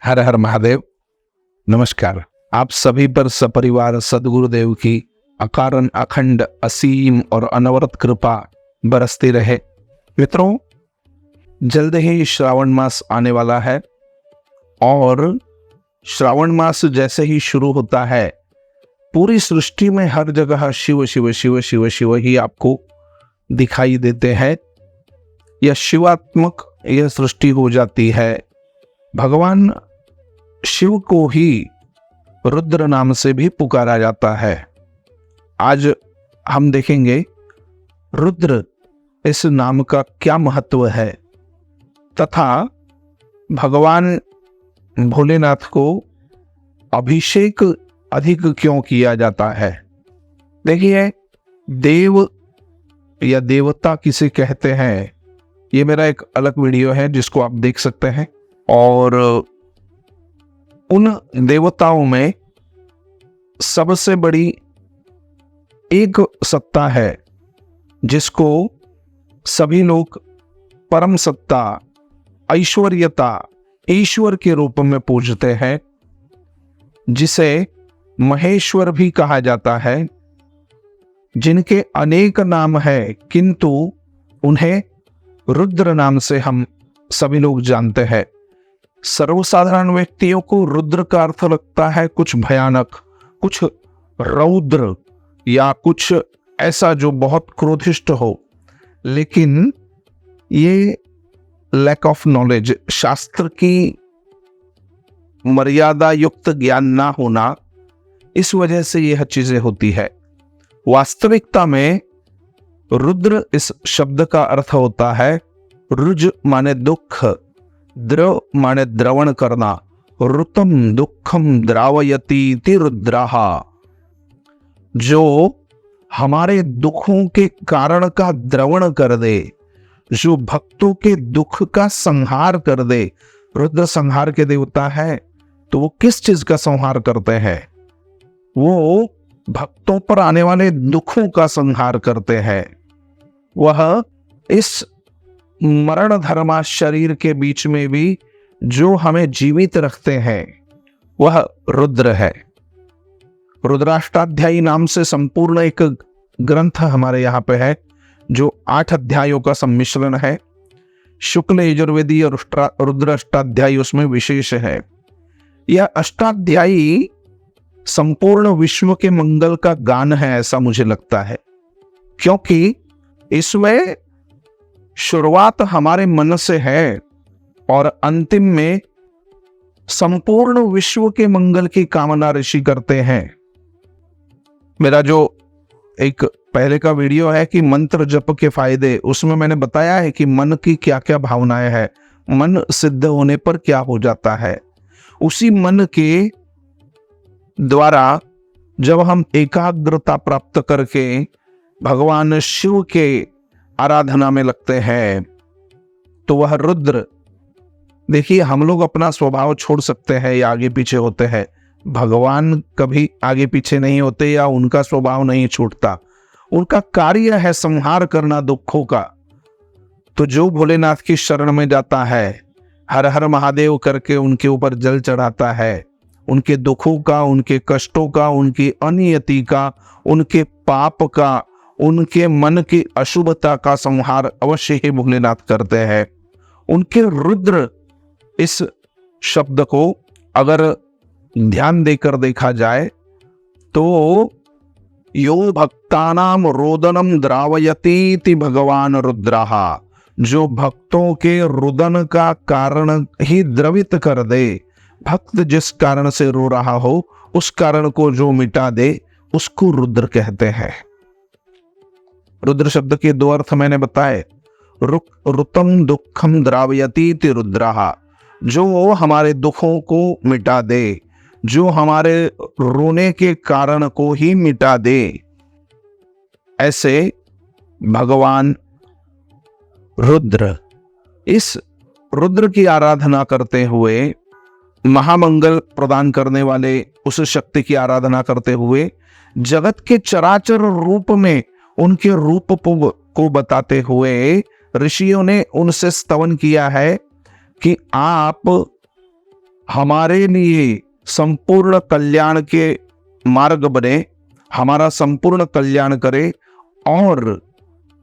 हर हर महादेव। नमस्कार। आप सभी पर सपरिवार सदगुरुदेव की अकारण अखंड असीम और अनवरत कृपा बरसती रहे। मित्रों, जल्द ही श्रावण मास आने वाला है और श्रावण मास जैसे ही शुरू होता है पूरी सृष्टि में हर जगह शिव शिव शिव शिव शिव ही आपको दिखाई देते हैं। यह शिवात्मक यह सृष्टि हो जाती है। भगवान शिव को ही रुद्र नाम से भी पुकारा जाता है। आज हम देखेंगे रुद्र इस नाम का क्या महत्व है तथा भगवान भोलेनाथ को अभिषेक अधिक क्यों किया जाता है। देखिए, देव या देवता किसे कहते हैं, ये मेरा एक अलग वीडियो है जिसको आप देख सकते हैं। और उन देवताओं में सबसे बड़ी एक सत्ता है जिसको सभी लोग परम सत्ता, ऐश्वर्यता, ईश्वर के रूप में पूजते हैं, जिसे महेश्वर भी कहा जाता है, जिनके अनेक नाम है किंतु उन्हें रुद्र नाम से हम सभी लोग जानते हैं। सर्वसाधारण व्यक्तियों को रुद्र का अर्थ लगता है कुछ भयानक, कुछ रौद्र या कुछ ऐसा जो बहुत क्रोधिष्ट हो, लेकिन ये लैक ऑफ नॉलेज, शास्त्र की मर्यादा युक्त ज्ञान ना होना, इस वजह से यह चीजें होती है। वास्तविकता में रुद्र इस शब्द का अर्थ होता है रुज माने दुख, द्रव माने द्रवण करना, रुतम दुखम द्रावयती रुद्राहा, जो हमारे दुखों के कारण का द्रवण कर दे, जो भक्तों के दुख का संहार कर दे। रुद्र संहार के देवता है, तो वो किस चीज का संहार करते हैं? वो भक्तों पर आने वाले दुखों का संहार करते हैं। वह इस मरण धर्मा शरीर के बीच में भी जो हमें जीवित रखते हैं वह रुद्र है। रुद्राष्टाध्यायी नाम से संपूर्ण एक ग्रंथ हमारे यहाँ पे है जो 8 अध्यायों का सम्मिश्रण है। शुक्ल यजुर्वेदी और रुद्र अष्टाध्यायी उसमें विशेष है। यह अष्टाध्यायी संपूर्ण विश्व के मंगल का गान है, ऐसा मुझे लगता है, क्योंकि इसमें शुरुआत हमारे मन से है और अंतिम में संपूर्ण विश्व के मंगल की कामना ऋषि करते हैं। मेरा जो एक पहले का वीडियो है कि मंत्र जप के फायदे, उसमें मैंने बताया है कि मन की क्या क्या भावनाएं हैं, मन सिद्ध होने पर क्या हो जाता है। उसी मन के द्वारा जब हम एकाग्रता प्राप्त करके भगवान शिव के आराधना में लगते हैं तो वह रुद्र, देखिए, हम लोग अपना स्वभाव छोड़ सकते हैं या आगे पीछे होते हैं, भगवान कभी आगे पीछे नहीं होते या उनका स्वभाव नहीं छूटता। उनका कार्य है संहार करना दुखों का। तो जो भोलेनाथ की शरण में जाता है, हर हर महादेव करके उनके ऊपर जल चढ़ाता है, उनके दुखों का, उनके कष्टों का, उनकी अनियति का, उनके पाप का, उनके मन की अशुभता का संहार अवश्य ही भोलेनाथ करते हैं। उनके रुद्र इस शब्द को अगर ध्यान देकर देखा जाए तो यो भक्तानाम रोदनम द्रावयतीति भगवान रुद्राहा, जो भक्तों के रुदन का कारण ही द्रवित कर दे। भक्त जिस कारण से रो रहा हो उस कारण को जो मिटा दे उसको रुद्र कहते हैं। रुद्र शब्द के 2 अर्थ मैंने बताए। रुतम दुखम द्रावयतीति रुद्राहा, जो हमारे दुखों को मिटा दे, जो हमारे रोने के कारण को ही मिटा दे। ऐसे भगवान रुद्र, इस रुद्र की आराधना करते हुए, महामंगल प्रदान करने वाले उस शक्ति की आराधना करते हुए, जगत के चराचर रूप में उनके रूप को बताते हुए ऋषियों ने उनसे स्तवन किया है कि आप हमारे लिए संपूर्ण कल्याण के मार्ग बने, हमारा संपूर्ण कल्याण करे, और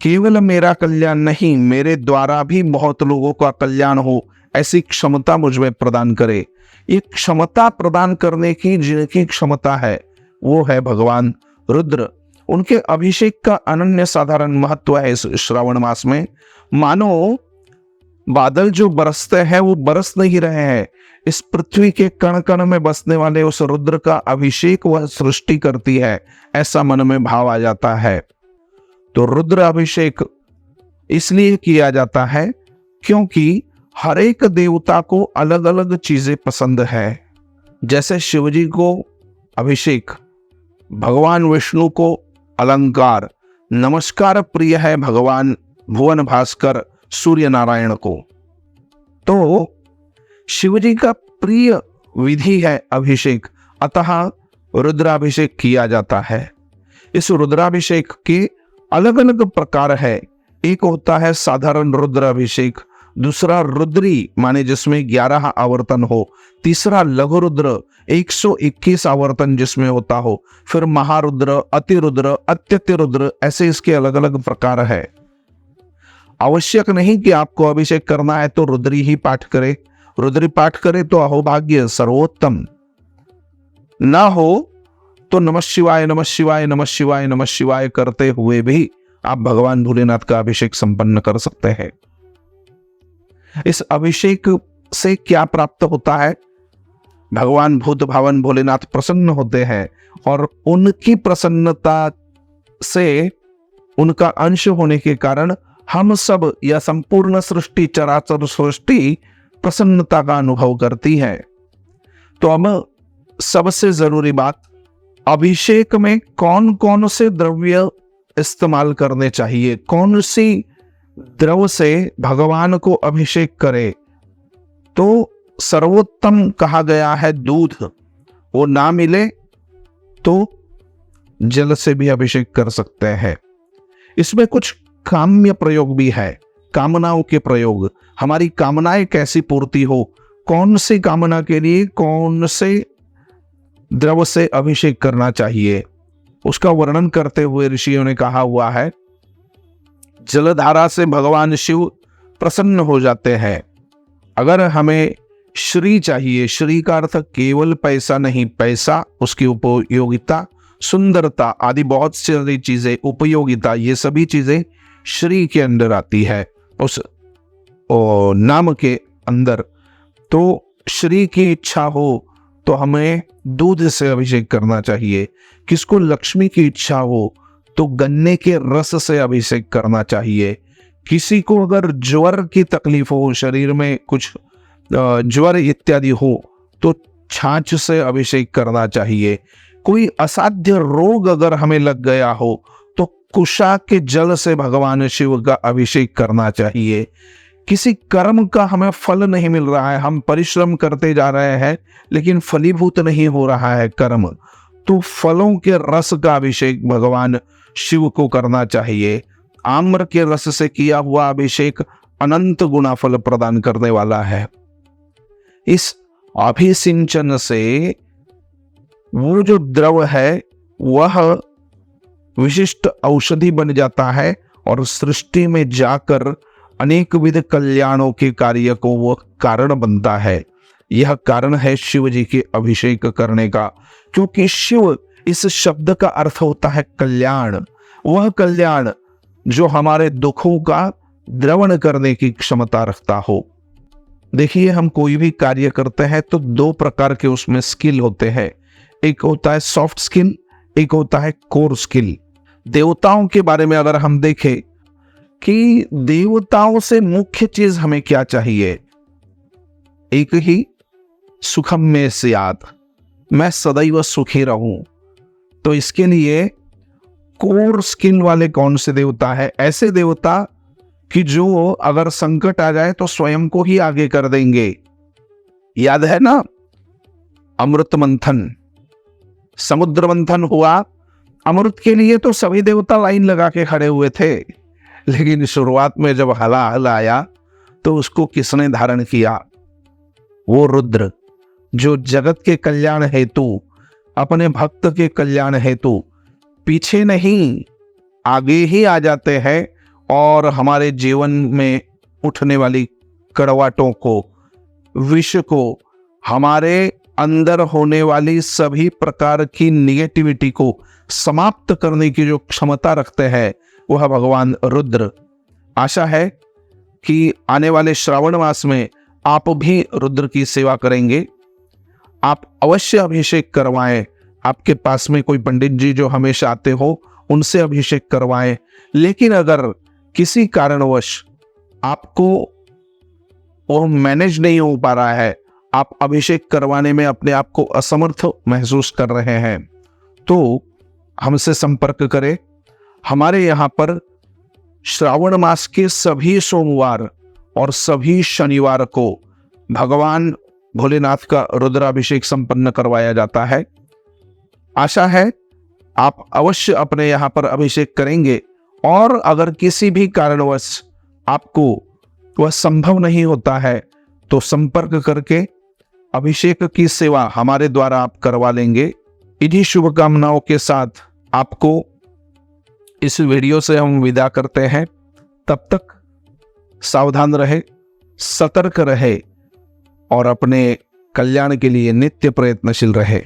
केवल मेरा कल्याण नहीं, मेरे द्वारा भी बहुत लोगों का कल्याण हो, ऐसी क्षमता मुझ में प्रदान करे। ये क्षमता प्रदान करने की जिनकी क्षमता है वो है भगवान रुद्र। उनके अभिषेक का अनन्य साधारण महत्व है इस श्रावण मास में। मानो बादल जो बरसते हैं वो बरस नहीं रहे हैं, इस पृथ्वी के कण कण में बसने वाले उस रुद्र का अभिषेक वह सृष्टि करती है, ऐसा मन में भाव आ जाता है। तो रुद्र अभिषेक इसलिए किया जाता है क्योंकि हर एक देवता को अलग अलग चीजें पसंद है। जैसे शिवजी को अभिषेक, भगवान विष्णु को अलंकार, नमस्कार प्रिय है भगवान भुवन भास्कर सूर्य नारायण को। तो शिवजी का प्रिय विधि है अभिषेक, अतः रुद्राभिषेक किया जाता है। इस रुद्राभिषेक के अलग अलग प्रकार है। एक होता है साधारण रुद्राभिषेक, दूसरा रुद्री माने जिसमें 11 आवर्तन हो, तीसरा लघु रुद्र 121 आवर्तन जिसमें होता हो, फिर महारुद्र, अतिरुद्र, अत्यतिरुद्र, ऐसे इसके अलग अलग प्रकार है। आवश्यक नहीं कि आपको अभिषेक करना है तो रुद्री ही पाठ करे, रुद्री पाठ करे तो अहोभाग्य सर्वोत्तम, ना हो तो नमः शिवाय नमः शिवाय नमः शिवाय नमः शिवाय करते हुए भी आप भगवान भोलेनाथ का अभिषेक संपन्न कर सकते हैं। इस अभिषेक से क्या प्राप्त होता है? भगवान भूत भावन भोलेनाथ प्रसन्न होते हैं और उनकी प्रसन्नता से, उनका अंश होने के कारण हम सब या संपूर्ण सृष्टि, चराचर सृष्टि प्रसन्नता का अनुभव करती है। तो अब सबसे जरूरी बात, अभिषेक में कौन कौन से द्रव्य इस्तेमाल करने चाहिए, कौन सी द्रव से भगवान को अभिषेक करे। तो सर्वोत्तम कहा गया है दूध, वो ना मिले तो जल से भी अभिषेक कर सकते हैं। इसमें कुछ काम्य प्रयोग भी है, कामनाओं के प्रयोग, हमारी कामनाएं कैसी पूर्ति हो, कौन सी कामना के लिए कौन से द्रव से अभिषेक करना चाहिए, उसका वर्णन करते हुए ऋषियों ने कहा हुआ है, जलधारा से भगवान शिव प्रसन्न हो जाते हैं। अगर हमें श्री चाहिए, श्री का अर्थ केवल पैसा नहीं, पैसा, उसकी उपयोगिता, सुंदरता आदि बहुत सारी चीजें, उपयोगिता, ये सभी चीजें श्री के अंदर आती है, उस नाम के अंदर। तो श्री की इच्छा हो तो हमें दूध से अभिषेक करना चाहिए। किसको लक्ष्मी की इच्छा हो तो गन्ने के रस से अभिषेक करना चाहिए। किसी को अगर ज्वर की तकलीफ हो, शरीर में कुछ ज्वर इत्यादि हो तो छाछ से अभिषेक करना चाहिए। कोई असाध्य रोग अगर हमें लग गया हो तो कुशा के जल से भगवान शिव का अभिषेक करना चाहिए। किसी कर्म का हमें फल नहीं मिल रहा है, हम परिश्रम करते जा रहे हैं लेकिन फलीभूत नहीं हो रहा है कर्म, तो फलों के रस का अभिषेक भगवान शिव को करना चाहिए। आम्र के रस से किया हुआ अभिषेक अनंत गुना फल प्रदान करने वाला है। इस अभिसिंचन से वो जो द्रव है वह विशिष्ट औषधि बन जाता है और सृष्टि में जाकर अनेक विध कल्याणों के कार्य को वह कारण बनता है। यह कारण है शिव जी के अभिषेक करने का, क्योंकि शिव इस शब्द का अर्थ होता है कल्याण, वह कल्याण जो हमारे दुखों का द्रवण करने की क्षमता रखता हो। देखिए, हम कोई भी कार्य करते हैं तो दो प्रकार के उसमें स्किल होते हैं, एक होता है सॉफ्ट स्किल, एक होता है कोर स्किल। देवताओं के बारे में अगर हम देखें कि देवताओं से मुख्य चीज हमें क्या चाहिए, एक ही, सुखम में स्यात्, मैं सदैव सुखी रहूं। तो इसके लिए कोर स्किल वाले कौन से देवता है? ऐसे देवता कि जो अगर संकट आ जाए तो स्वयं को ही आगे कर देंगे। याद है ना अमृत मंथन, समुद्र मंथन हुआ, अमृत के लिए तो सभी देवता लाइन लगा के खड़े हुए थे, लेकिन शुरुआत में जब हला हल आया तो उसको किसने धारण किया? वो रुद्र। जो जगत के कल्याण हेतु, अपने भक्त के कल्याण हेतु पीछे नहीं आगे ही आ जाते हैं और हमारे जीवन में उठने वाली कड़वाहटों को, विष को, हमारे अंदर होने वाली सभी प्रकार की निगेटिविटी को समाप्त करने की जो क्षमता रखते हैं वह भगवान रुद्र। आशा है कि आने वाले श्रावण मास में आप भी रुद्र की सेवा करेंगे। आप अवश्य अभिषेक करवाएं। आपके पास में कोई पंडित जी जो हमेशा आते हो उनसे अभिषेक करवाएं। लेकिन अगर किसी कारणवश आपको वो मैनेज नहीं हो पा रहा है, आप अभिषेक करवाने में अपने आप को असमर्थ महसूस कर रहे हैं, तो हमसे संपर्क करें। हमारे यहाँ पर श्रावण मास के सभी सोमवार और सभी शनिवार को भगवान भोलेनाथ का रुद्राभिषेक संपन्न करवाया जाता है। आशा है आप अवश्य अपने यहाँ पर अभिषेक करेंगे। और अगर किसी भी कारणवश आपको वह संभव नहीं होता है तो संपर्क करके अभिषेक की सेवा हमारे द्वारा आप करवा लेंगे। इन्हीं शुभकामनाओं के साथ आपको इस वीडियो से हम विदा करते हैं। तब तक सावधान रहे, सतर्क रहे और अपने कल्याण के लिए नित्य प्रयत्नशील रहे।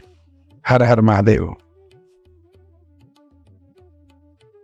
हर हर महादेव।